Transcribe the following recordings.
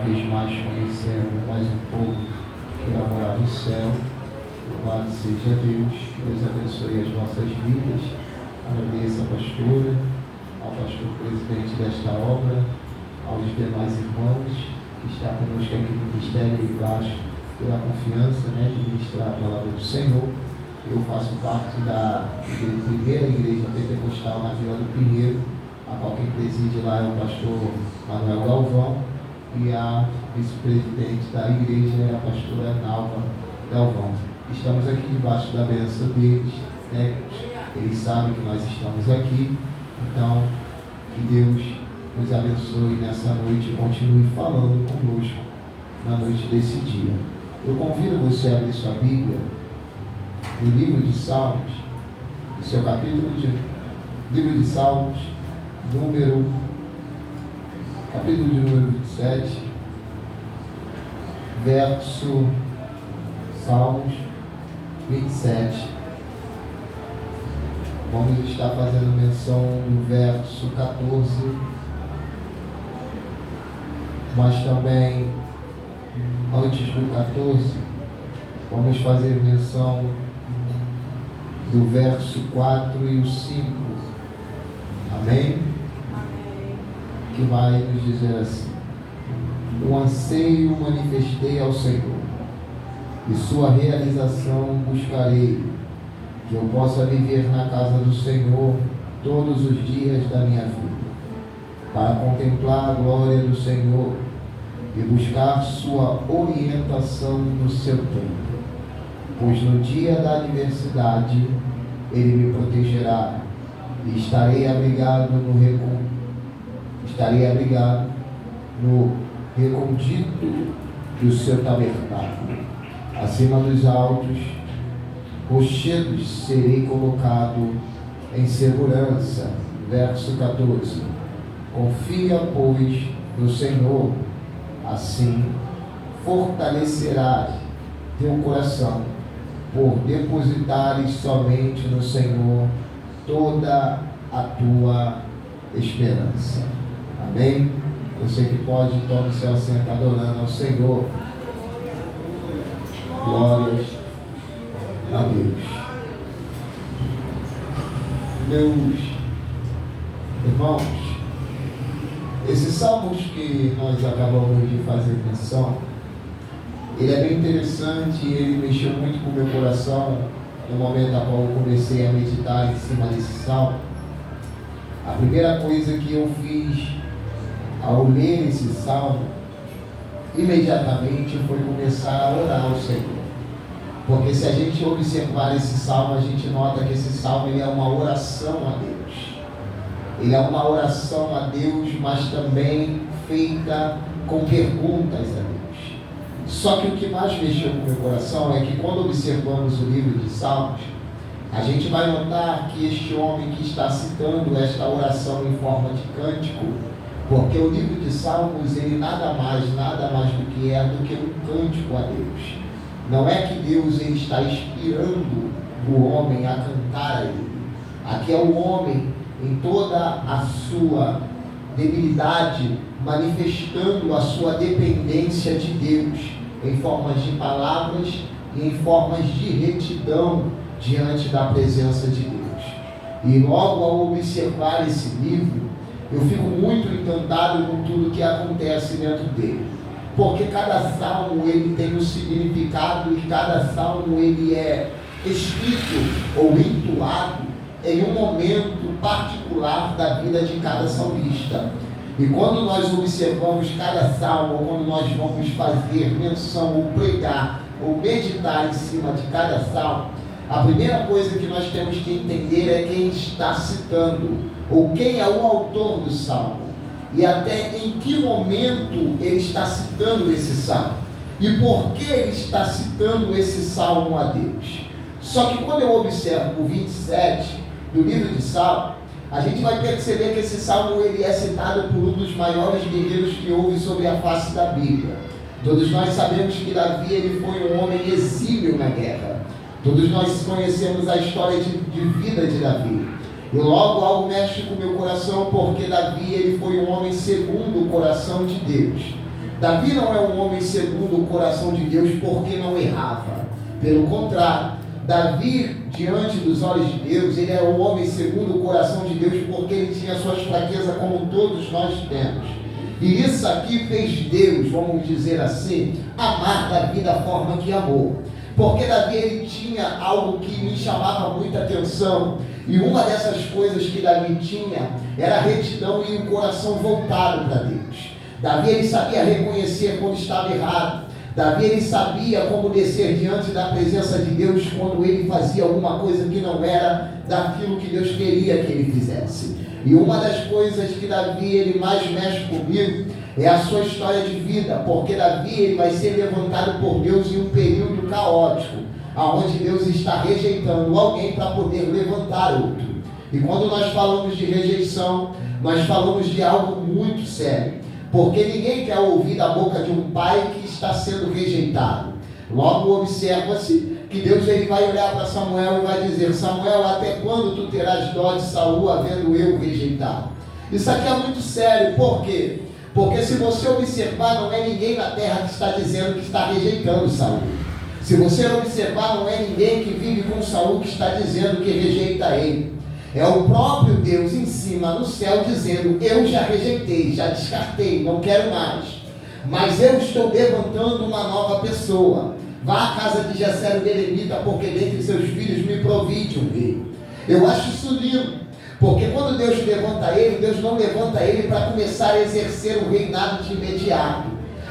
vez mais conhecendo mais um pouco que irá morar no céu. Louvado seja Deus, que Deus abençoe as nossas vidas. Agradeço à pastora, ao pastor presidente desta obra, aos demais irmãos que estão conosco aqui no ministério e embaixo, pela confiança de ministrar a palavra do Senhor. Eu faço parte da primeira igreja pentecostal na Vila do Pinheiro, a qual quem preside lá é o pastor Manuel Galvão, e a vice-presidente da igreja é a pastora Nalva Galvão. Estamos aqui debaixo da bênção deles, eles sabem que nós estamos aqui, então que Deus nos abençoe nessa noite e continue falando conosco na noite desse dia. Eu convido você a abrir sua Bíblia no livro de Salmos, no seu capítulo de livro de Salmos, capítulo de número 27, verso Salmos 27. Vamos estar fazendo menção no verso 14, mas também antes do 14, vamos fazer menção do verso 4 e o 5. Amém? Que vai nos dizer assim: o anseio manifestei ao Senhor, e sua realização buscarei, que eu possa viver na casa do Senhor todos os dias da minha vida, para contemplar a glória do Senhor e buscar sua orientação no seu tempo. Pois no dia da adversidade Ele me protegerá, e estarei abrigado no recôndito do seu tabernáculo. Acima dos altos rochedos serei colocado em segurança. Verso 14. Confia, pois, no Senhor, assim fortalecerás teu coração, por depositares somente no Senhor toda a tua esperança. Amém? Você que pode, tome seu assento adorando ao Senhor. Glórias a Deus. Meus irmãos, esses salmos que nós acabamos de fazer menção, ele é bem interessante, ele mexeu muito com o meu coração no momento a qual eu comecei a meditar em cima desse salmo. A primeira coisa que eu fiz ao ler esse salmo, imediatamente foi começar a orar ao Senhor. Porque se a gente observar esse salmo, a gente nota que esse salmo ele é uma oração a Deus. Ele é uma oração a Deus, mas também feita com perguntas a Deus. Só que o que mais mexeu com o meu coração é que quando observamos o livro de Salmos, a gente vai notar que este homem que está citando esta oração em forma de cântico, porque o livro de Salmos, ele nada mais do que é do que um cântico a Deus. Não é que Deus ele está inspirando o homem a cantar a Ele. Aqui é o homem em toda a sua debilidade, manifestando a sua dependência de Deus, em formas de palavras e em formas de retidão diante da presença de Deus. E logo ao observar esse livro, eu fico muito encantado com tudo que acontece dentro dele. Porque cada salmo ele tem um significado e cada salmo ele é escrito ou entoado em um momento particular da vida de cada salmista. E quando nós observamos cada salmo, ou quando nós vamos fazer menção ou pregar ou meditar em cima de cada salmo, a primeira coisa que nós temos que entender é quem está citando, ou quem é o autor do salmo, e até em que momento ele está citando esse salmo, e por que ele está citando esse salmo a Deus. Só que quando eu observo o 27 do livro de Salmo, a gente vai perceber que esse salmo ele é citado por um dos maiores guerreiros que houve sobre a face da Bíblia. Todos nós sabemos que Davi ele foi um homem exímio na guerra. Todos nós conhecemos a história de vida de Davi. E logo algo mexe com o meu coração, porque Davi ele foi um homem segundo o coração de Deus. Davi não é um homem segundo o coração de Deus porque não errava. Pelo contrário, Davi, diante dos olhos de Deus, ele era um homem segundo o coração de Deus porque ele tinha suas fraquezas como todos nós temos. E isso aqui fez Deus, vamos dizer assim, amar Davi da forma que amou. Porque Davi, ele tinha algo que me chamava muita atenção. E uma dessas coisas que Davi tinha era a retidão e o coração voltado para Deus. Davi, ele sabia reconhecer quando estava errado. Davi, ele sabia como descer diante da presença de Deus quando ele fazia alguma coisa que não era daquilo que Deus queria que ele fizesse. E uma das coisas que Davi, ele mais mexe comigo é a sua história de vida, porque Davi, ele vai ser levantado por Deus em um período caótico, onde Deus está rejeitando alguém para poder levantar outro. E quando nós falamos de rejeição, nós falamos de algo muito sério. Porque ninguém quer ouvir da boca de um pai que está sendo rejeitado. Logo observa-se que Deus, ele vai olhar para Samuel e vai dizer: Samuel, até quando tu terás dó de Saul, havendo eu rejeitado? Isso aqui é muito sério. Por quê? Porque se você observar, não é ninguém na terra que está dizendo que está rejeitando Saul. Se você observar, não é ninguém que vive com Saul que está dizendo que rejeita ele. É o próprio Deus em cima no céu dizendo: eu já rejeitei, já descartei, não quero mais. Mas eu estou levantando uma nova pessoa. Vá à casa de Jessé o Belemita, porque dentre seus filhos me provide um rei. Eu acho isso lindo, porque quando Deus levanta ele, Deus não levanta ele para começar a exercer o reinado de imediato.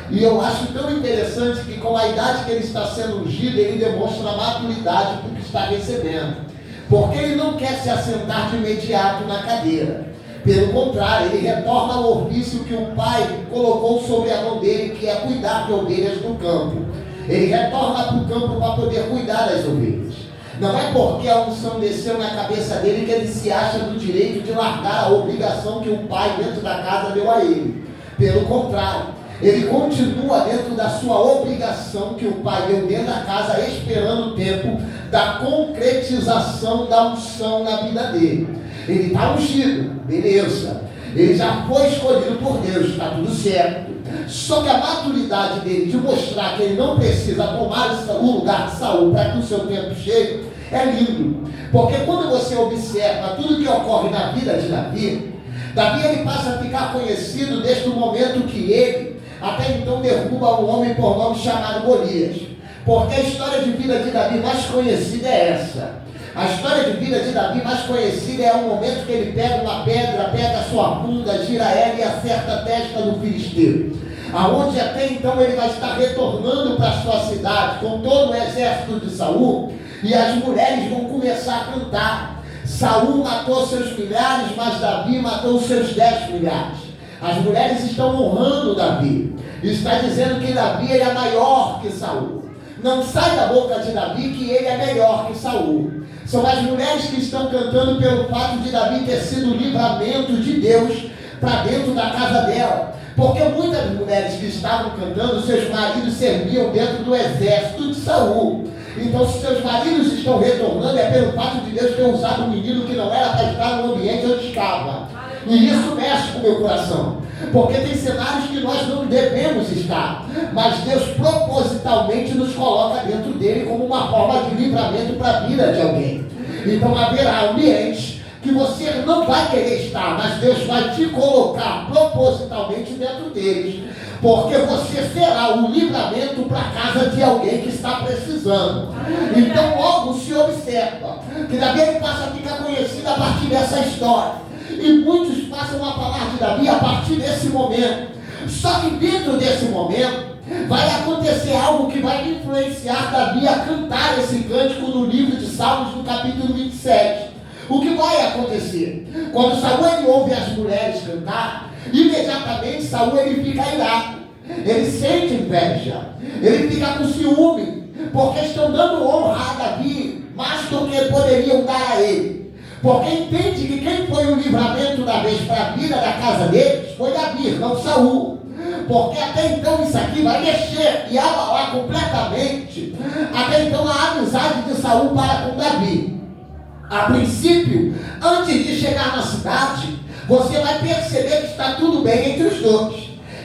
E eu acho tão interessante que com a idade que ele está sendo ungido, ele demonstra a maturidade do que está recebendo. Porque ele não quer se assentar de imediato na cadeira. Pelo contrário, ele retorna ao ofício que o pai colocou sobre a mão dele, que é cuidar de ovelhas no campo. Ele retorna para o campo para poder cuidar das ovelhas. Não é porque a unção desceu na cabeça dele que ele se acha no direito de largar a obrigação que o pai dentro da casa deu a ele. Pelo contrário, ele continua dentro da sua obrigação que o pai deu dentro da casa, esperando o tempo da concretização da unção na vida dele. Ele está ungido, beleza. Ele já foi escolhido por Deus, está tudo certo. Só que a maturidade dele de mostrar que ele não precisa tomar o lugar de Saul para que o seu tempo chegue, é lindo. Porque quando você observa tudo que ocorre na vida de Davi, Davi, ele passa a ficar conhecido desde o momento que ele até então derruba um homem por nome chamado Golias. Porque a história de vida de Davi mais conhecida é essa. A história de vida de Davi mais conhecida é o momento que ele pega uma pedra, pega a sua funda, gira ela e acerta a testa do filisteu. Aonde até então ele vai estar retornando para a sua cidade com todo o exército de Saul, e as mulheres vão começar a cantar. Saul matou seus milhares, mas Davi matou seus 10 milhares. As mulheres estão honrando Davi. Está dizendo que Davi, ele é maior que Saul. Não sai da boca de Davi que ele é melhor que Saul. São as mulheres que estão cantando pelo fato de Davi ter sido o livramento de Deus para dentro da casa dela. Porque muitas mulheres que estavam cantando, seus maridos serviam dentro do exército de Saul. Então, se seus maridos estão retornando, é pelo fato de Deus ter usado um menino que não era para estar no ambiente onde estava. E isso mexe com o meu coração. Porque tem cenários que nós não devemos estar, mas Deus propositalmente nos coloca dentro dele como uma forma de livramento para a vida de alguém. Então haverá ambientes que você não vai querer estar, mas Deus vai te colocar propositalmente dentro deles, porque você será o livramento para a casa de alguém que está precisando. Então logo se observa que Davi passa a ficar conhecido a partir dessa história. E muitos passam a falar de Davi a partir desse momento. Só que dentro desse momento vai acontecer algo que vai influenciar Davi a cantar esse cântico no livro de Salmos, no capítulo 27. O que vai acontecer? Quando Saul ele ouve as mulheres cantar, imediatamente Saul ele fica irado. Ele sente inveja. Ele fica com ciúme, porque estão dando honra a Davi mais do que poderiam dar a ele. Porque entende que quem foi o livramento da vez para a vida da casa deles foi Davi, não Saul. Porque até então isso aqui vai mexer e abalar completamente até então a amizade de Saul para com Davi. A princípio, antes de chegar na cidade, você vai perceber que está tudo bem entre os dois.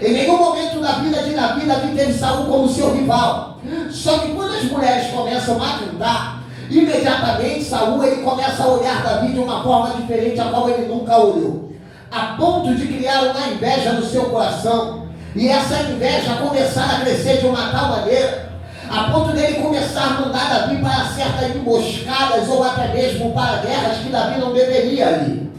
Em nenhum momento da vida de Davi teve Saul como seu rival. Só que quando as mulheres começam a cantar, imediatamente Saul ele começa a olhar Davi de uma forma diferente, a qual ele nunca olhou, a ponto de criar uma inveja no seu coração, e essa inveja começar a crescer de uma tal maneira, a ponto dele começar a mandar Davi para certas emboscadas ou até mesmo para guerras que Davi não deveria ali.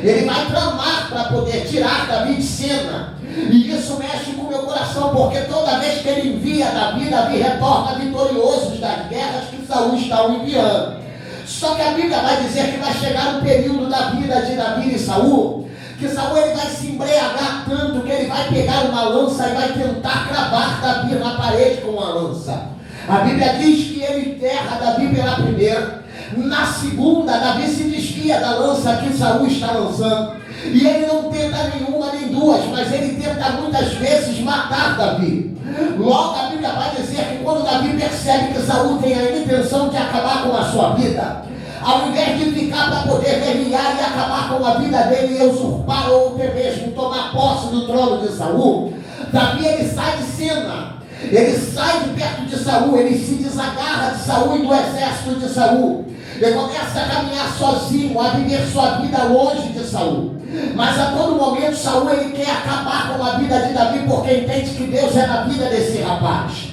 Ele vai tramar para poder tirar Davi de cena. E isso mexe com o meu coração, porque toda vez que ele envia Davi retorna vitorioso das guerras que Saul está enviando. Só que a Bíblia vai dizer que vai chegar um período da vida de Davi e Saul, que Saul ele vai se embriagar tanto que ele vai pegar uma lança e vai tentar cravar Davi na parede com uma lança. A Bíblia diz que ele enterra Davi pela primeira. Na segunda, Davi se desvia da lança que Saul está lançando. E ele não tenta nenhuma nem duas, mas ele tenta muitas vezes matar Davi. Logo a Bíblia vai dizer que quando Davi percebe que Saul tem a intenção de acabar com a sua vida, ao invés de ficar para poder guerrear e acabar com a vida dele e usurpar ou até mesmo tomar posse do trono de Saul, Davi ele sai de cena. Ele sai de perto de Saul, ele se desagarra de Saul e do exército de Saul. Ele começa a caminhar sozinho, a viver sua vida longe de Saul. Mas a todo momento Saul ele quer acabar com a vida de Davi, porque entende que Deus é na vida desse rapaz.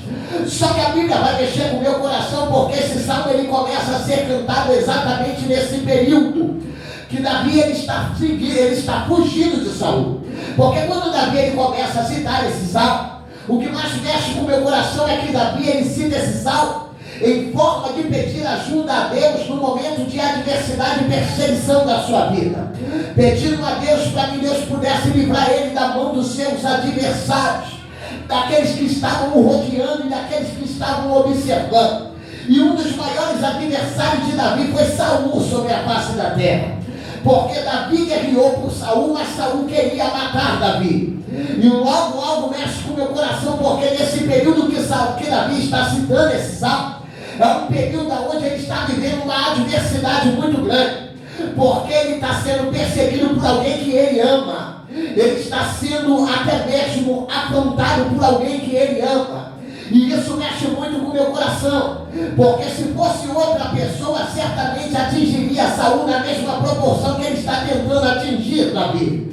Só que a Bíblia vai mexer com o meu coração, porque esse salmo ele começa a ser cantado exatamente nesse período que Davi ele está fugindo de Saul. Porque quando Davi ele começa a citar esse salmo, o que mais mexe com o meu coração é que Davi ele cita esse salmo em forma de pedir ajuda a Deus no momento de adversidade e perseguição da sua vida, pedindo a Deus para que Deus pudesse livrar ele da mão dos seus adversários, daqueles que estavam o rodeando e daqueles que estavam observando. E um dos maiores adversários de Davi foi Saul sobre a face da terra, porque Davi guerreou por Saul, mas Saul queria matar Davi. E logo mexe com o meu coração, porque nesse período que Davi está citando esse salmo, é um período onde ele está vivendo uma adversidade muito grande, porque ele está sendo perseguido por alguém que ele ama. Ele está sendo até mesmo afrontado por alguém que ele ama. E isso mexe muito com o meu coração, porque se fosse outra pessoa, certamente atingiria Saul na mesma proporção que ele está tentando atingir Davi.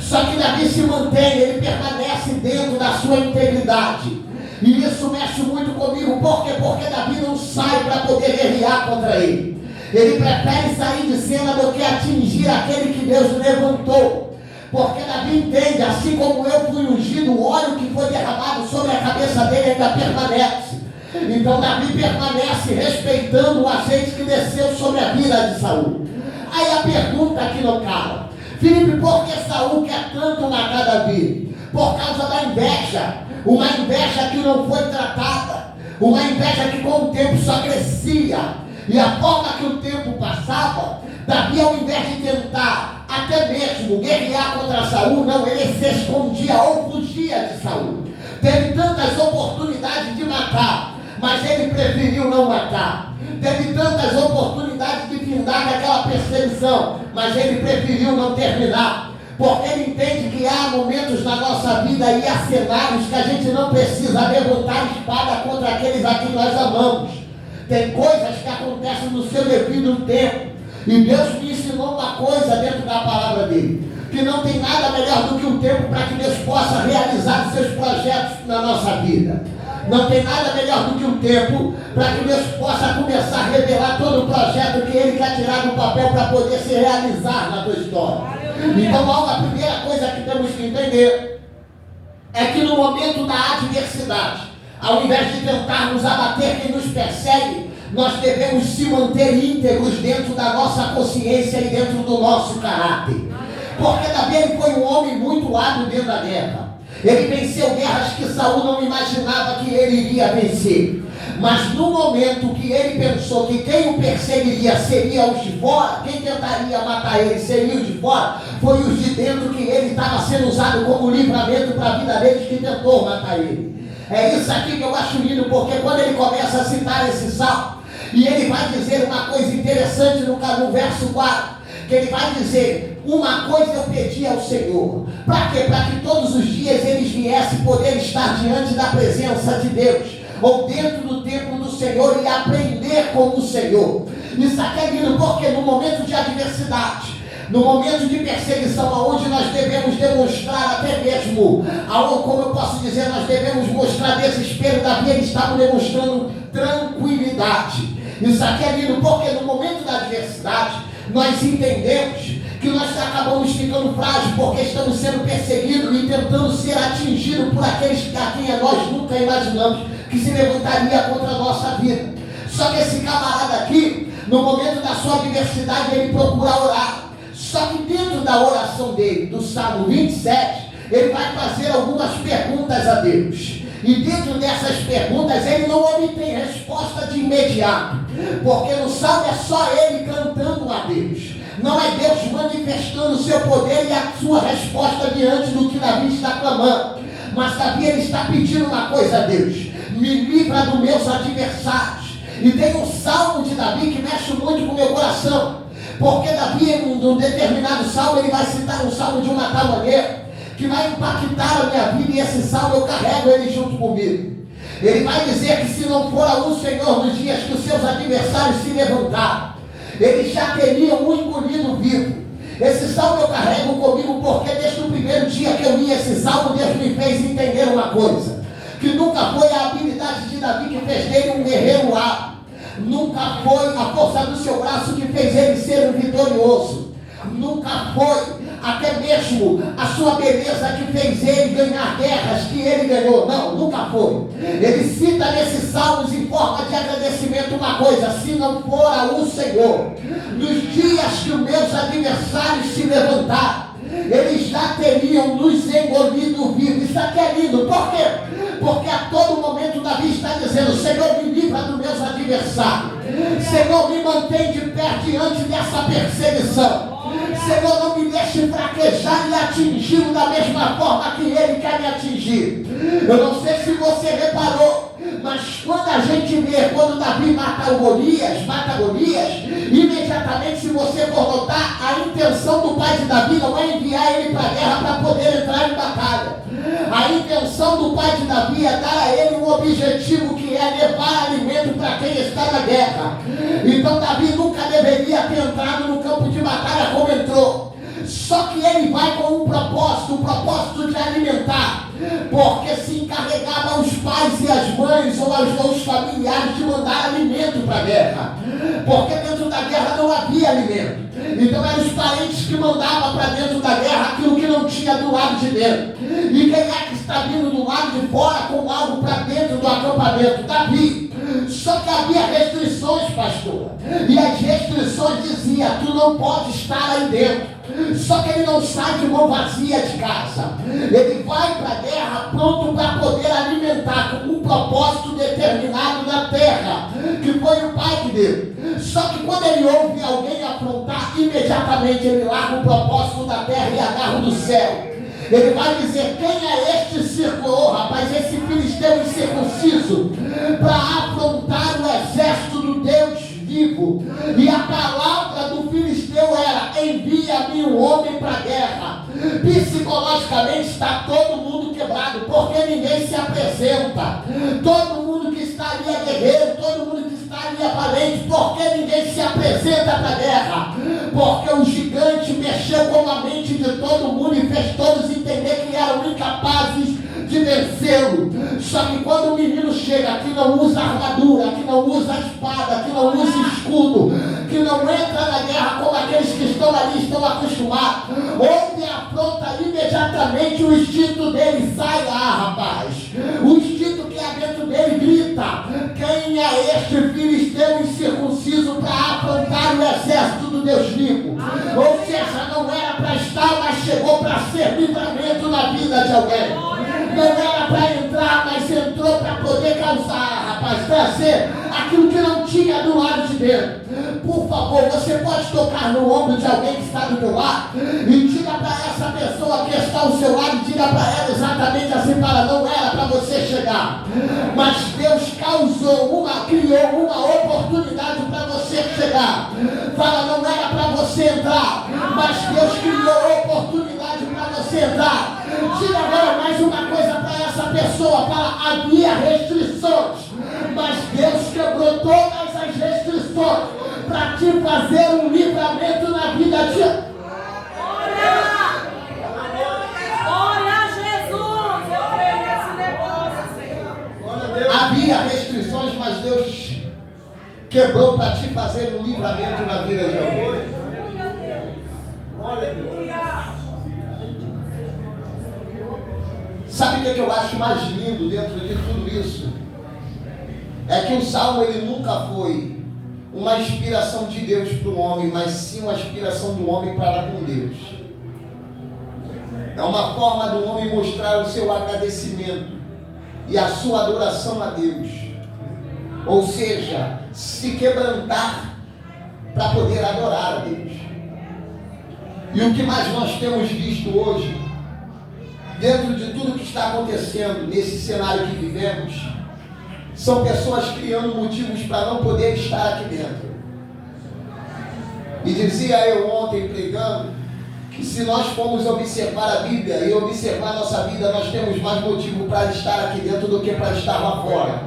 Só que Davi se mantém, ele permanece dentro da sua integridade. E isso mexe muito comigo, por quê? Porque Davi não sai para poder guerrear contra ele. Ele prefere sair de cena do que atingir aquele que Deus levantou. Porque Davi entende, assim como eu fui ungido, o óleo que foi derramado sobre a cabeça dele ainda permanece. Então Davi permanece respeitando o azeite que desceu sobre a vida de Saul. Aí a pergunta aqui no cara: Filipe, por que Saul quer tanto matar Davi? Por causa da inveja. Uma inveja que não foi tratada, uma inveja que com o tempo só crescia. E a forma que o tempo passava, Davi, ao invés de tentar até mesmo guerrear contra Saul, não, ele se escondia ou fugia de Saul. Teve tantas oportunidades de matar, mas ele preferiu não matar. Teve tantas oportunidades de findar aquela perseguição, mas ele preferiu não terminar. Porque ele entende que há momentos na nossa vida e há cenários que a gente não precisa levantar espada contra aqueles a quem nós amamos. Tem coisas que acontecem no seu devido tempo. E Deus me ensinou uma coisa dentro da palavra dele, que não tem nada melhor do que o tempo para que Deus possa realizar os seus projetos na nossa vida. Não tem nada melhor do que um tempo para que Deus possa começar a revelar todo o projeto que Ele quer tirar do papel para poder se realizar na tua história. Então, logo a primeira coisa que temos que entender é que no momento da adversidade, ao invés de tentarmos abater quem nos persegue, nós devemos se manter íntegros dentro da nossa consciência e dentro do nosso caráter. Porque Davi ele foi um homem muito hábil dentro da guerra. Ele venceu guerras que Saul não imaginava que ele iria vencer. Mas no momento que ele pensou que quem o perseguiria seria os de fora, quem tentaria matar ele seria os de fora, foi os de dentro que ele estava sendo usado como livramento para a vida deles que tentou matar ele. É isso aqui que eu acho lindo, porque quando ele começa a citar esse salmo, e ele vai dizer uma coisa interessante no verso 4, que ele vai dizer: uma coisa eu pedi ao Senhor. Para quê? Para que todos os dias eles viessem poder estar diante da presença de Deus, ou dentro do templo do Senhor, e aprender com o Senhor. Isso aqui é lindo, porque no momento de adversidade, no momento de perseguição, onde nós devemos demonstrar até mesmo, como eu posso dizer, nós devemos mostrar desespero, Davi ele estava demonstrando tranquilidade. Isso aqui é lindo, porque no momento da adversidade, nós entendemos que nós acabamos ficando frágeis, porque estamos sendo perseguidos e tentando ser atingidos por aqueles a quem nós nunca imaginamos que se levantaria contra a nossa vida. Só que esse camarada aqui, no momento da sua adversidade, ele procura orar. Só que dentro da oração dele, do Salmo 27, ele vai fazer algumas perguntas a Deus. E dentro dessas perguntas, ele não obtém resposta de imediato, porque no Salmo é só ele cantando a Deus. Não é Deus manifestando o seu poder e a sua resposta diante do que Davi está clamando. Mas Davi ele está pedindo uma coisa a Deus: me livra dos meus adversários. E tem um salmo de Davi que mexe muito com o meu coração, porque Davi, em um determinado salmo, ele vai citar um salmo de uma tal maneira que vai impactar a minha vida, e esse salmo eu carrego ele junto comigo. Ele vai dizer que se não for o Senhor nos dias que os seus adversários se levantaram, eles já teriam o engolido vivo. Esse salmo eu carrego comigo porque desde o primeiro dia que eu li esse salmo, Deus me fez entender uma coisa: que nunca foi a habilidade de Davi que fez dele um guerreiro hábil, nunca foi a força do seu braço que fez ele ser um vitorioso, nunca foi até mesmo a sua beleza que fez ele ganhar guerras que ele ganhou. Não, nunca foi. Ele cita nesses salmos em forma de agradecimento uma coisa: se não for o Senhor, nos dias que os meus adversários se levantaram, eles já teriam nos engolido vivos. Isso aqui é lindo. Por quê? Porque a todo momento Davi está dizendo: Senhor, me livra dos meus adversários. Senhor, me mantém de pé diante dessa perseguição. Senhor, não me deixe fraquejar e atingi-lo da mesma forma que ele quer me atingir. Eu não sei se você reparou, mas quando a gente vê, quando Davi mata Golias, imediatamente, se você for notar, a intenção do pai de Davi não é enviar ele para a guerra para poder entrar em batalha. A intenção do pai de Davi é dar a ele um objetivo, que é levar alimento para quem está na guerra. Então Davi nunca deveria ter entrado no campo de batalha como entrou. Só que ele vai com um propósito, o propósito de alimentar, porque se encarregava os pais e as mães ou os familiares de mandar alimento para a guerra, porque dentro da guerra não havia alimento. Então eram os parentes que mandavam para dentro da guerra aquilo que não tinha do lado de dentro. E quem é que está vindo do lado de fora com algo para dentro do acampamento? Davi. Só que havia restrições, pastor. E as restrições diziam: tu não pode estar aí dentro. Só que ele não sai de mão vazia de casa. Ele vai para a guerra pronto para poder alimentar, com um propósito determinado na terra, que foi o pai dele. Só que quando ele ouve alguém afrontar, imediatamente ele larga o propósito da terra e agarra o do céu. Ele vai dizer: quem é este circuncidado, rapaz, esse filisteu incircunciso, para afrontar o exército do Deus vivo? E a palavra do filisteu era: envia-me um homem para a guerra. Psicologicamente está todo mundo quebrado, porque ninguém se apresenta. Todo mundo que está ali é guerreiro, todo mundo que está ali é valente, porque ninguém se apresenta para a guerra. Porque o gigante mexeu com a mente de todo mundo e fez todos entender que eram incapazes de vencê-lo. Só que quando o menino chega, que não usa armadura, que não usa espada, que não usa escudo, que não entra na guerra como aqueles que estão ali estão acostumados, ouve a afronta, imediatamente o instinto dele sai lá, rapaz. O instinto que há dentro dele grita: quem é este filisteu incircunciso para afrontar o exército do Deus vivo? Ou seja, não era para estar, mas chegou para ser livramento na vida de alguém. Não era para entrar, mas entrou para poder causar, rapaz, trazer aquilo que não tinha do lado de dentro. Por favor, você pode tocar no ombro de alguém que está do teu lado e diga para essa pessoa que está ao seu lado, diga para ela exatamente assim: para, não era para você chegar, mas Deus criou uma oportunidade para você chegar. Fala: não era para você entrar, mas Deus criou oportunidade para você entrar. Diga agora mais uma coisa para essa pessoa: havia restrições, mas Deus quebrou todas as restrições para te fazer um livramento na vida de... Havia restrições, mas Deus quebrou para te fazer um livramento na vida de alguém. Sabe o que eu acho mais lindo dentro de tudo isso? É que o Salmo ele nunca foi uma inspiração de Deus para o homem, mas sim uma inspiração do homem para com Deus. É uma forma do homem mostrar o seu agradecimento e a sua adoração a Deus, ou seja, se quebrantar para poder adorar a Deus. E o que mais nós temos visto hoje, dentro de tudo que está acontecendo nesse cenário que vivemos, são pessoas criando motivos para não poder estar aqui dentro. E dizia eu ontem pregando, que se nós formos observar a Bíblia e observar a nossa vida, nós temos mais motivo para estar aqui dentro do que para estar lá fora.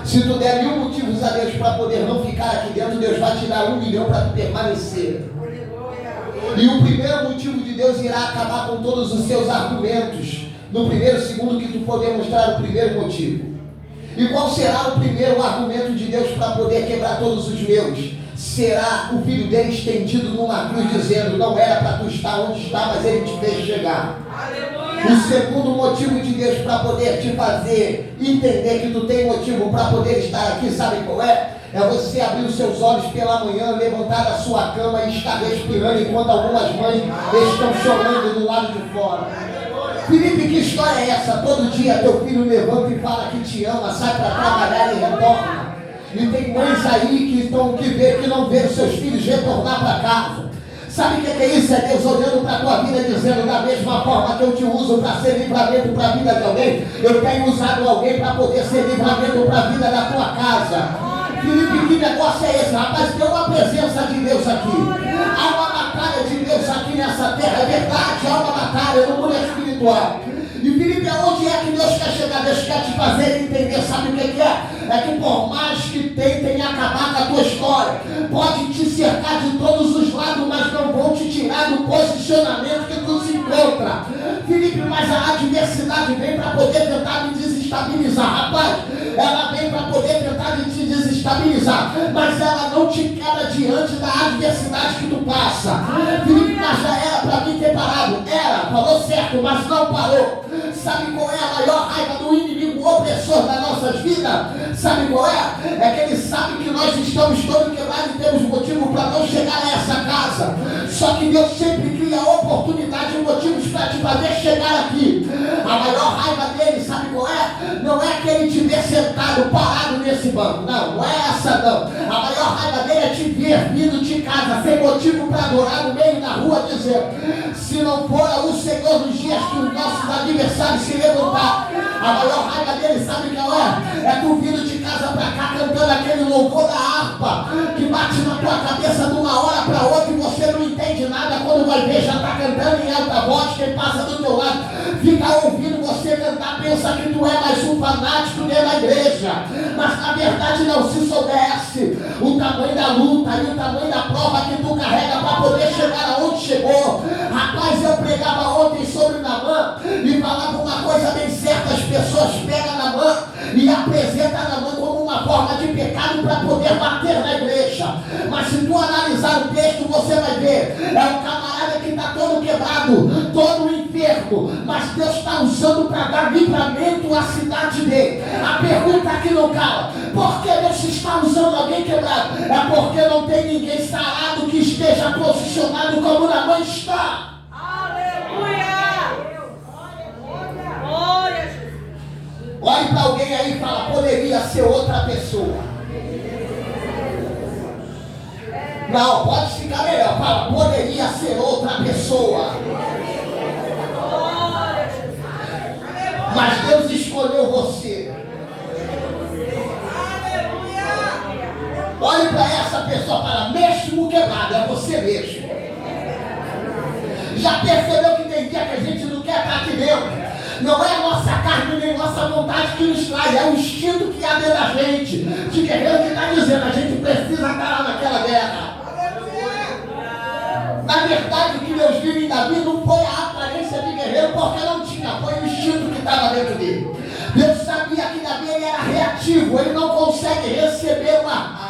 Se tu der 1000 motivos a Deus para poder não ficar aqui dentro, Deus vai te dar 1 milhão para tu permanecer. E o primeiro motivo de Deus irá acabar com todos os seus argumentos no primeiro segundo que tu for demonstrar o primeiro motivo. E qual será o primeiro argumento de Deus para poder quebrar todos os meus? Será o filho dele estendido numa cruz dizendo: não era para tu estar onde está, mas ele te fez chegar. Aleluia. O segundo motivo de Deus para poder te fazer entender que tu tem motivo para poder estar aqui, sabe qual é? É você abrir os seus olhos pela manhã, levantar da sua cama e estar respirando enquanto algumas mães estão chorando do lado de fora. Felipe, que história é essa? Todo dia teu filho levanta e fala que te ama, sai para trabalhar e retorna. E tem mães aí que não vê os seus filhos retornar para casa. Sabe o que é isso? É Deus olhando para a tua vida dizendo: da mesma forma que eu te uso para ser livramento para a vida de alguém, eu tenho usado alguém para poder ser livramento para a vida da tua casa. Felipe, que negócio é esse? Rapaz, tem uma presença de Deus aqui. Há uma batalha de Deus aqui nessa terra. É verdade, há uma batalha no mundo espiritual. E Felipe, aonde é que Deus quer chegar? Deus quer te fazer entender, sabe o que é? É que por mais que tentem acabar com a tua história, pode te cercar de todos os lados, mas não vão te tirar do posicionamento que tu se encontra. Felipe, mas a adversidade vem para poder tentar me desestabilizar. Rapaz, ela vem para poder tentar te desestabilizar, mas ela não te quebra diante da adversidade que tu passa. Felipe, mas já era para mim ter parado. Era, falou certo, mas não parou. Sabe qual é a maior raiva do inimigo opressor das nossas vidas? Sabe qual é? É que ele sabe que nós estamos todos quebrados e temos motivo para não chegar a essa casa. Só que Deus sempre cria oportunidade e motivos para te fazer chegar aqui. A maior raiva dele, sabe qual é? Não é que ele te ver sentado, parado nesse banco. Não é essa não. A maior raiva dele é te ver vindo de casa, sem motivo para adorar no meio da rua, dizendo: se não for o Senhor nos dias que os nossos adversários se levantar. A maior raiva dele, sabe qual é? É tu vindo de casa para cá cantando aquele louvor da harpa que bate na tua cabeça de uma hora para outra e você não entende nada. Quando vai ver, já está cantando em alta voz, quem passa do teu lado fica ouvindo você cantar, pensa que tu é mais um fanático dentro da igreja, mas na verdade não. Se soubesse o tamanho da luta e o tamanho da prova que tu carrega para poder chegar aonde chegou. Rapaz, eu pregava ontem sobre Naamã e falava uma coisa bem certa: as pessoas pegam Naamã e apresentam Naamã como uma forma de pecado para poder bater na igreja. Mas se tu analisar o texto, você vai ver, é um camarada que está todo quebrado, todo enfermo, mas Deus está usando para dar livramento à cidade dele. A pergunta que não cala: por que Deus está usando alguém quebrado? É porque não tem ninguém sarado que esteja posicionado como Naamã está. Aleluia! Olhe para alguém aí e fala: poderia ser outra pessoa. Não, pode ficar melhor. Fala: poderia ser outra pessoa. Mas Deus escolheu você. Olhe para essa pessoa e fala: mesmo quebrado, é você mesmo. que nos traz, é o instinto que há dentro da gente, de guerreiro que está dizendo, a gente precisa estar lá naquela guerra. Na verdade, o que Deus viu em Davi não foi a aparência de guerreiro, porque não tinha, foi o instinto que estava dentro dele. Deus sabia que Davi ele era reativo, ele não consegue receber uma...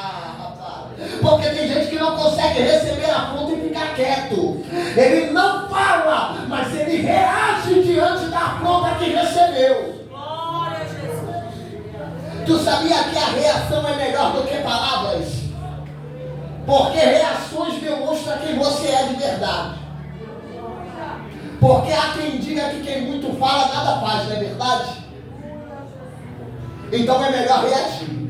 Porque tem gente que não consegue receber a afronta e ficar quieto. Ele não fala, mas ele reage diante da afronta que recebeu. Glória a Jesus. Tu sabia que a reação é melhor do que palavras? Porque reações demonstram quem você é de verdade. Porque há quem diga que quem muito fala nada faz, não é verdade? Então é melhor reagir.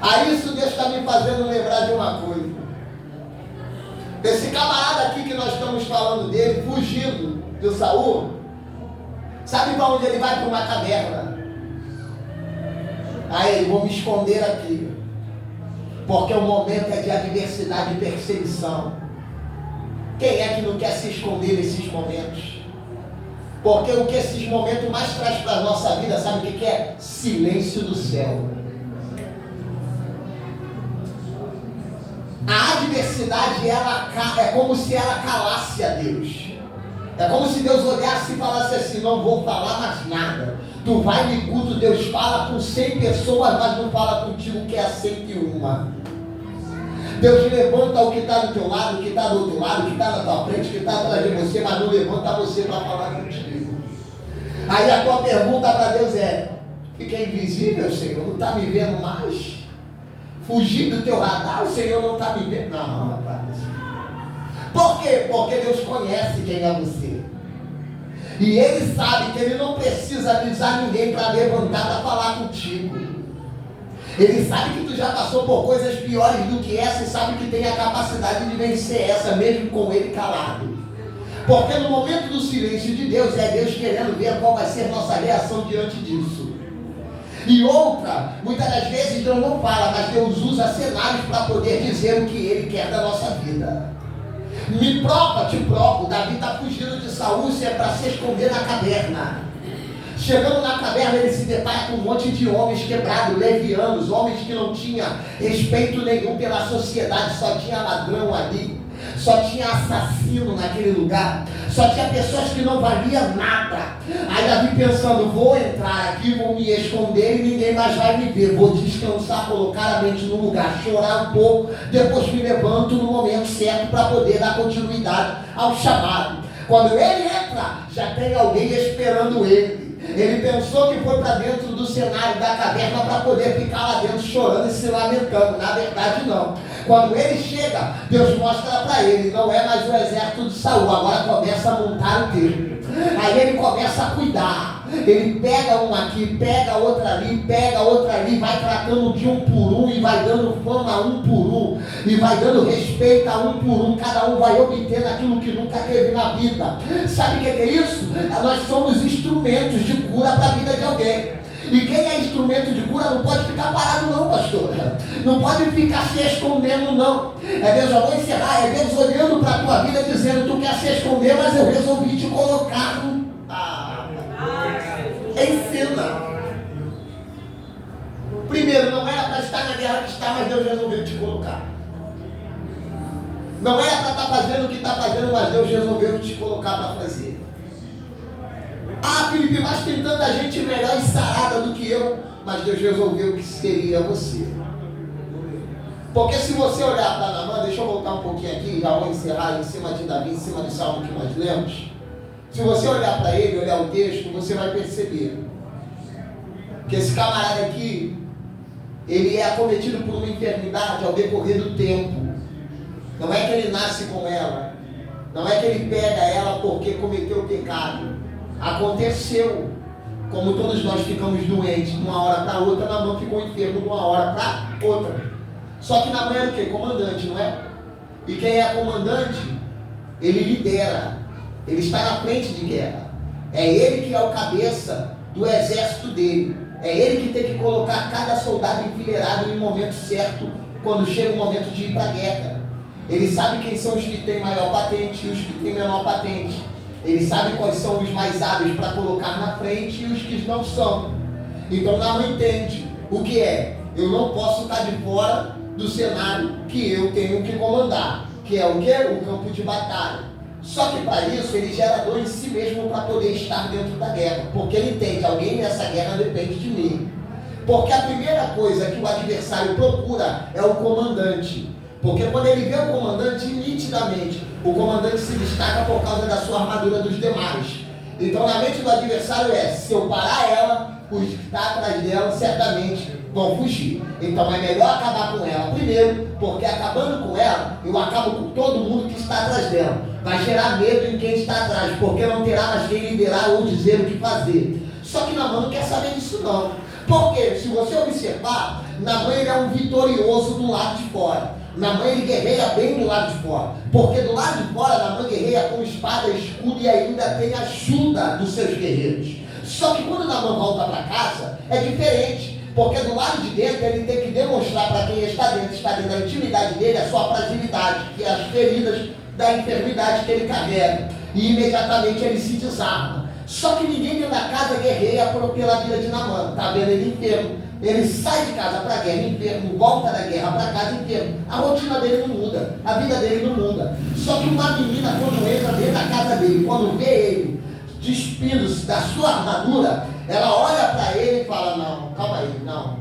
A isso Deus está me fazendo lembrar de uma coisa. Esse camarada aqui que nós estamos falando dele, fugindo de Saul, sabe para onde ele vai? Para uma caverna. Aí ele, vou me esconder aqui, porque o momento é de adversidade e perseguição. Quem é que não quer se esconder nesses momentos? Porque o que esses momentos mais traz para a nossa vida, sabe o que é? Silêncio do céu. A adversidade, ela é como se ela calasse a Deus. É como se Deus olhasse e falasse assim, não vou falar mais nada. Tu vai no culto, Deus fala com 100 pessoas, mas não fala contigo que é a 101. Deus levanta o que está do teu lado, o que está do outro lado, o que está na tua frente, o que está atrás de você, mas não levanta você para falar contigo. Aí a tua pergunta para Deus é, fica invisível, Senhor, não está me vendo mais? Fugir do teu radar, o Senhor não está me vendo. Não, rapaz. Por quê? Porque Deus conhece quem é você. E Ele sabe que Ele não precisa avisar ninguém para levantar para falar contigo. Ele sabe que tu já passou por coisas piores do que essa e sabe que tem a capacidade de vencer essa, mesmo com Ele calado. Porque no momento do silêncio de Deus, é Deus querendo ver qual vai ser nossa reação diante disso. E outra, muitas das vezes Deus não fala, mas Deus usa cenários para poder dizer o que Ele quer da nossa vida. Me prova, te provo. Davi está fugindo de Saul, se é para se esconder na caverna. Chegando na caverna, ele se depara com um monte de homens quebrados, levianos, homens que não tinham respeito nenhum pela sociedade, só tinha ladrão ali, só tinha assassino naquele lugar, só tinha pessoas que não valiam nada. Aí Davi pensando, vou entrar aqui, vou me esconder e ninguém mais vai me ver, vou descansar, colocar a mente no lugar, chorar um pouco, depois me levanto no momento certo para poder dar continuidade ao chamado. Quando ele entra, já tem alguém esperando ele. Ele pensou que foi para dentro do cenário da caverna para poder ficar lá dentro chorando e se lamentando. Na verdade não. Quando ele chega, Deus mostra para ele, não é mais o exército de Saul, agora começa a montar o dele. Aí ele começa a cuidar. Ele pega um aqui, pega outra ali, vai tratando de um por um e vai dando fama a um por um. E vai dando respeito a um por um. Cada um vai obtendo aquilo que nunca teve na vida. Sabe o que é isso? Nós somos instrumentos de cura para a vida de alguém. E quem é instrumento de cura não pode ficar parado não, pastor. Não pode ficar se escondendo não. É Deus, eu vou encerrar, é Deus olhando para a tua vida dizendo, tu quer se esconder, mas eu resolvi te colocar no... Ensina. Primeiro, não era para estar na guerra que está, mas Deus resolveu te colocar. Não era para estar fazendo o que está fazendo, mas Deus resolveu te colocar para fazer. Ah, Felipe, mas tem tanta gente melhor e sarada do que eu. Mas Deus resolveu que seria você. Porque se você olhar para Naamã, deixa eu voltar um pouquinho aqui, já vou encerrar em cima de Davi, em cima do salmo que nós lemos. Se você olhar para ele, olhar o texto, você vai perceber que esse camarada aqui, ele é acometido por uma enfermidade ao decorrer do tempo. Não é que ele nasce com ela, não é que ele pega ela porque cometeu o pecado. Aconteceu, como todos nós ficamos doentes de uma hora para outra, Naamã ficou enfermo de uma hora para outra. Só que Naamã é o quê? Comandante, não é? E quem é comandante, ele lidera, ele está na frente de guerra. É ele que é o cabeça do exército dele. É ele que tem que colocar cada soldado enfileirado no momento certo, quando chega o momento de ir para a guerra. Ele sabe quem são os que têm maior patente e os que têm menor patente. Ele sabe quais são os mais hábeis para colocar na frente e os que não são. Então Naamã entende o que é. Eu não posso estar de fora do cenário que eu tenho que comandar, que é o quê? O campo de batalha. Só que para isso ele gera dor em si mesmo para poder estar dentro da guerra, porque ele entende, alguém nessa guerra depende de mim. Porque a primeira coisa que o adversário procura é o comandante. Porque quando ele vê o comandante, nitidamente, o comandante se destaca por causa da sua armadura dos demais. Então na mente do adversário se eu parar ela, os que estão atrás dela certamente vão fugir. Então é melhor acabar com ela primeiro, porque acabando com ela, eu acabo com todo mundo que está atrás dela. Vai gerar medo em quem está atrás, porque não terá mais quem liderar ou dizer o que fazer. Só que Naamã não quer saber disso não. Porque se você observar, Naamã ele é um vitorioso do lado de fora. Naamã ele guerreia bem do lado de fora. Porque do lado de fora, Naamã guerreia com espada, escudo e ainda tem a ajuda dos seus guerreiros. Só que quando Naamã volta para casa, é diferente. Porque do lado de dentro ele tem que demonstrar para quem está dentro da intimidade dele, a sua fragilidade, que é as feridas da enfermidade que ele carrega. E imediatamente ele se desarma. Só que ninguém dentro da casa guerreia pela vida de Naamã. Está vendo ele enfermo. Ele sai de casa para a guerra enfermo, volta da guerra para casa enfermo. A rotina dele não muda, a vida dele não muda. Só que uma menina, quando entra dentro da casa dele, quando vê ele despindo-se da sua armadura, ela olha para ele e fala: não, calma aí, não.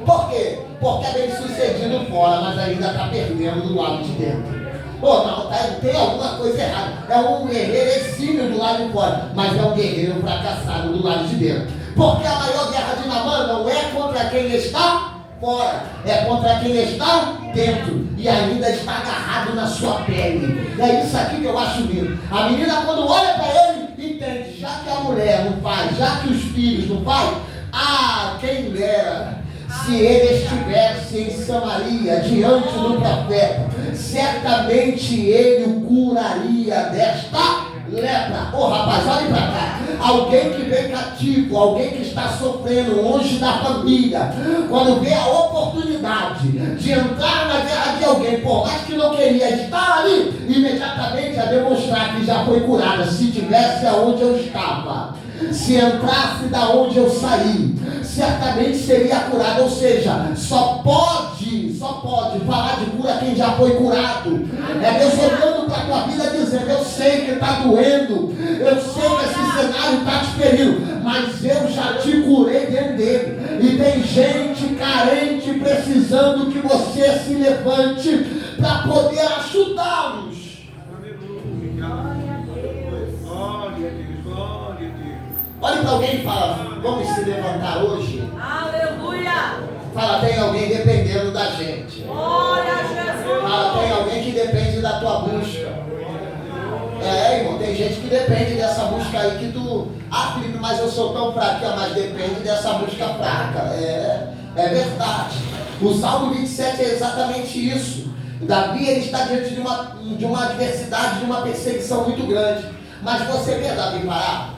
Por quê? Porque é bem sucedido fora, mas ainda está perdendo do lado de dentro. Não, tem alguma coisa errada. É um guerreiro exímio do lado de fora, mas é um guerreiro fracassado do lado de dentro. Porque a maior guerra de Naamã não é contra quem está fora, é contra quem está dentro e ainda está agarrado na sua pele. É isso aqui que eu acho lindo. A menina, quando olha para ele, entende, já que a mulher não faz, já que os filhos não fazem, quem dera se ele estivesse em Samaria, diante do profeta, certamente ele o curaria desta lepra. Rapaz, olhe para cá. Alguém que vem cativo, alguém que está sofrendo longe da família, quando vê a oportunidade de entrar na guerra de alguém, por mais que não queria estar ali, imediatamente a demonstrar que já foi curada. Se tivesse aonde eu estava, se entrasse da onde eu saí, certamente seria curado. Ou seja, só pode falar de cura quem já foi curado. É Deus olhando para a tua vida dizendo: eu sei que está doendo, eu sei que esse cenário está te ferindo, mas eu já te curei dentro dele. E tem gente carente precisando que você se levante para poder ajudá-los. Olhe para alguém e fala: vamos se levantar hoje? Aleluia! Fala: tem alguém dependendo da gente. Glória a Jesus! Fala: tem alguém que depende da tua busca. Irmão, tem gente que depende dessa busca aí que tu... Felipe, mas eu sou tão fraco, mas depende dessa busca fraca. É verdade. O Salmo 27 é exatamente isso. Davi, ele está diante de uma adversidade, de uma perseguição muito grande. Mas você vê Davi parar?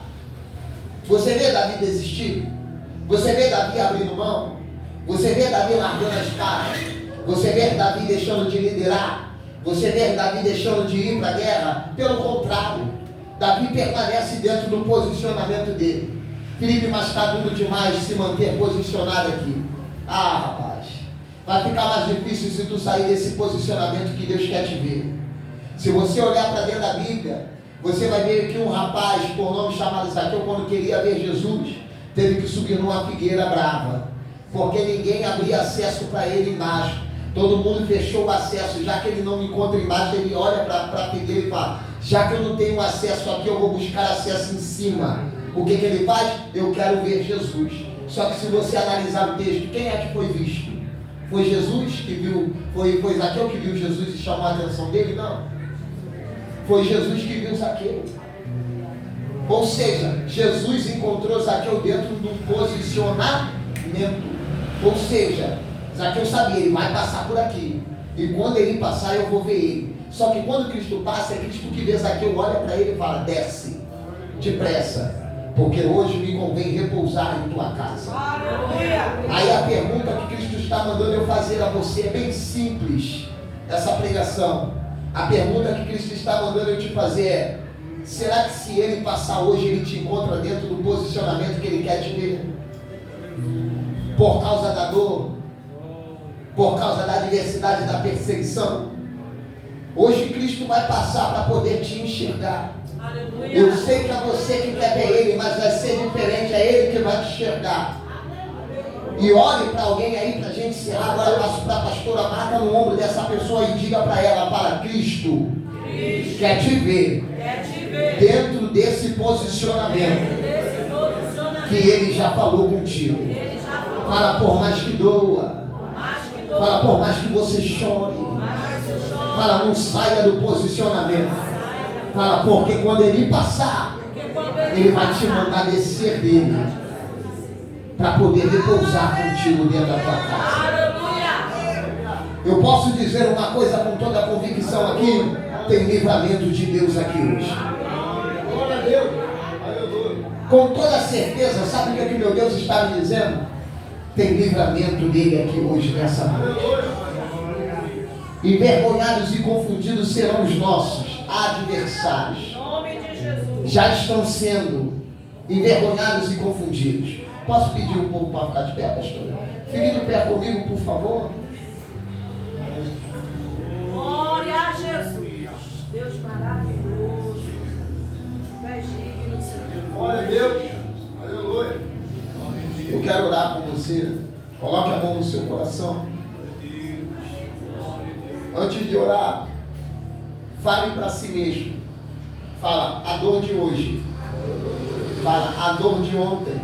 Você vê Davi desistir? Você vê Davi abrindo mão? Você vê Davi largando a espada? Você vê Davi deixando de liderar? Você vê Davi deixando de ir para a guerra? Pelo contrário, Davi permanece dentro do posicionamento dele. Felipe, mas está duro demais se manter posicionado aqui. Rapaz, vai ficar mais difícil se tu sair desse posicionamento que Deus quer te ver. Se você olhar para dentro da Bíblia, você vai ver que um rapaz, por nome chamado Zaqueu, quando queria ver Jesus, teve que subir numa figueira brava, porque ninguém abria acesso para ele embaixo. Todo mundo fechou o acesso. Já que ele não me encontra embaixo, ele olha para a figueira e fala: já que eu não tenho acesso aqui, eu vou buscar acesso em cima. O que ele faz? Eu quero ver Jesus. Só que se você analisar o texto, quem é que foi visto? Foi Jesus que viu? Foi Zaqueu que viu Jesus e chamou a atenção dele? Não. Foi Jesus que viu Zaqueu. Ou seja, Jesus encontrou Zaqueu dentro de um posicionamento. Ou seja, Zaqueu sabia, ele vai passar por aqui. E quando ele passar, eu vou ver ele. Só que quando Cristo passa, é Cristo que vê Zaqueu, olha para ele e fala: desce, depressa, porque hoje me convém repousar em tua casa. Aí a pergunta que Cristo está mandando eu fazer a você é bem simples, essa pregação. A pergunta que Cristo está mandando eu te fazer é: Será que se ele passar hoje, ele te encontra dentro do posicionamento que ele quer te ver? Por causa da dor, por causa da adversidade, da perseguição. Hoje Cristo vai passar para poder te enxergar. Aleluia. Eu sei que é você que quer ver ele, mas vai ser diferente, é ele que vai te enxergar. E olhe para alguém aí, para a gente encerrar. Agora passo para a pastora, marca no ombro dessa pessoa e diga para ela: para Cristo quer te ver dentro desse posicionamento que ele já falou contigo. Fala, por mais que doa, fala, por mais que você chore, fala, não saia do posicionamento. Fala, porque quando ele passar, ele vai te mandar descer dele para poder repousar contigo dentro da tua casa. Eu posso dizer uma coisa com toda a convicção aqui: tem livramento de Deus aqui hoje. Com toda certeza, sabe o que meu Deus está me dizendo? Tem livramento dele aqui hoje, nessa noite. Envergonhados e confundidos serão os nossos adversários. Já estão sendo envergonhados e confundidos. Posso pedir um pouco para ficar de pé, pastor? Fique de pé comigo, por favor. Glória a Jesus. Deus maravilhoso. Glória a Deus. Aleluia. Eu quero orar com você. Coloque a mão no seu coração. Antes de orar, fale para si mesmo. Fala, a dor de hoje. Fala, a dor de ontem.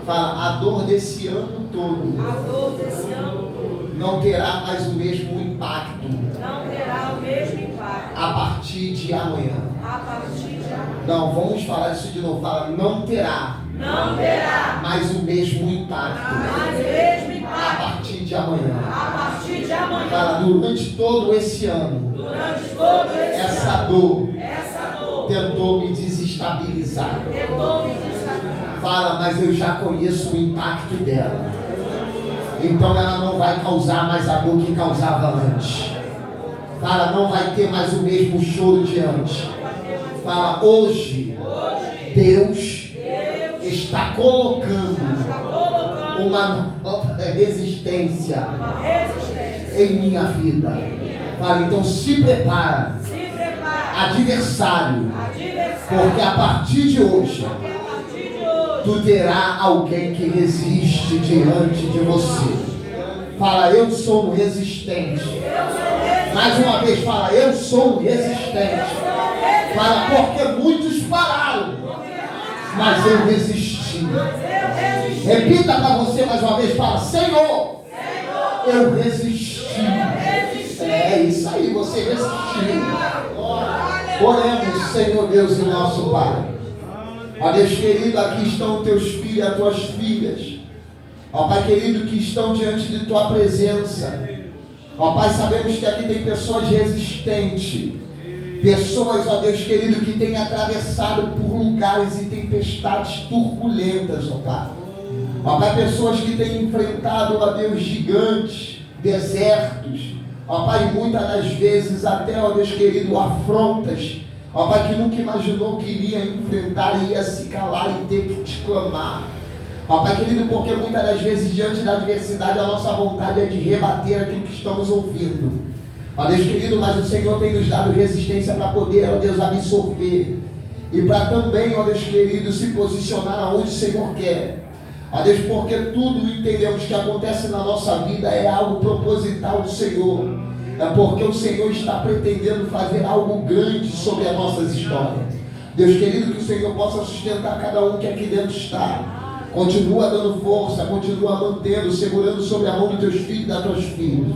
Fala, a dor desse ano todo. A dor desse ano todo não terá mais o mesmo impacto. não terá o mesmo impacto A partir de amanhã. a partir de amanhã. Não, vamos falar isso de novo. Fala, não terá Não terá mais o mesmo impacto mais o mesmo a impacto partir de amanhã. a partir de amanhã. Fala, durante todo esse ano, Durante todo esse essa ano, dor essa dor tentou me desestabilizar. tentou me desestabilizar. Fala, mas eu já conheço o impacto dela. Então ela não vai causar mais a dor que causava antes. Fala, não vai ter mais o mesmo choro de antes. Fala, hoje Deus está colocando uma nova resistência Uma resistência. em minha vida. Fala, então se prepara, Se prepara, adversário, adversário, porque a partir de hoje a partir de hoje tu terá alguém que resiste diante de você. Fala, eu sou um resistente. Mais uma vez, fala, eu sou um resistente. Fala, porque muitos pararam, mas eu resisti. Repita para você mais uma vez, fala, Senhor, eu resisti. É isso aí, você resistiu. Oremos, Senhor Deus e nosso Pai. Ó Deus querido, aqui estão teus filhos e as tuas filhas. Ó Pai querido, que estão diante de tua presença. Ó Pai, sabemos que aqui tem pessoas resistentes. Pessoas, ó Deus querido, que têm atravessado por lugares e tempestades turbulentas, ó Pai. Ó Pai, pessoas que têm enfrentado, ó Deus, gigantes, desertos. Ó Pai, muitas das vezes até, ó Deus querido, afrontas. Ó Pai, que nunca imaginou que iria enfrentar e ia se calar e ter que te clamar. Ó Pai querido, porque muitas das vezes diante da adversidade a nossa vontade é de rebater aquilo que estamos ouvindo. Ó Deus querido, mas o Senhor tem nos dado resistência para poder, ó Deus, absorver. E para também, ó Deus querido, se posicionar aonde o Senhor quer. Ó Deus, porque tudo entendemos que acontece na nossa vida é algo proposital do Senhor. É porque o Senhor está pretendendo fazer algo grande sobre as nossas histórias. Deus querido, que o Senhor possa sustentar cada um que aqui dentro está. Continua dando força, continua mantendo, segurando sobre a mão dos teus filhos e das tuas filhas.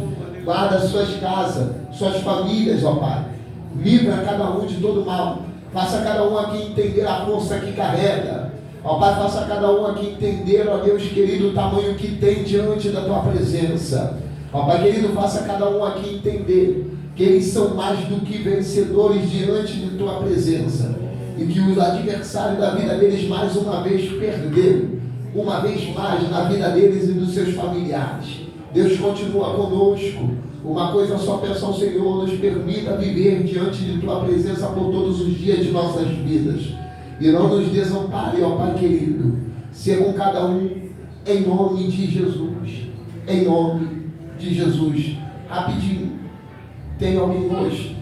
Guarda suas casas, suas famílias, ó Pai. Livra cada um de todo mal. Faça cada um aqui entender a força que carrega. Ó Pai, faça cada um aqui entender, ó Deus querido, o tamanho que tem diante da tua presença. Ó Pai querido, faça cada um aqui entender que eles são mais do que vencedores diante de tua presença. E que os adversários da vida deles mais uma vez perderam. Uma vez mais na vida deles e dos seus familiares. Deus continua conosco. Uma coisa só peço ao Senhor, nos permita viver diante de Tua presença por todos os dias de nossas vidas. E não nos desampare, ó Pai querido. Seja com cada um, em nome de Jesus. Em nome de Jesus. Rapidinho. Tem alguém hoje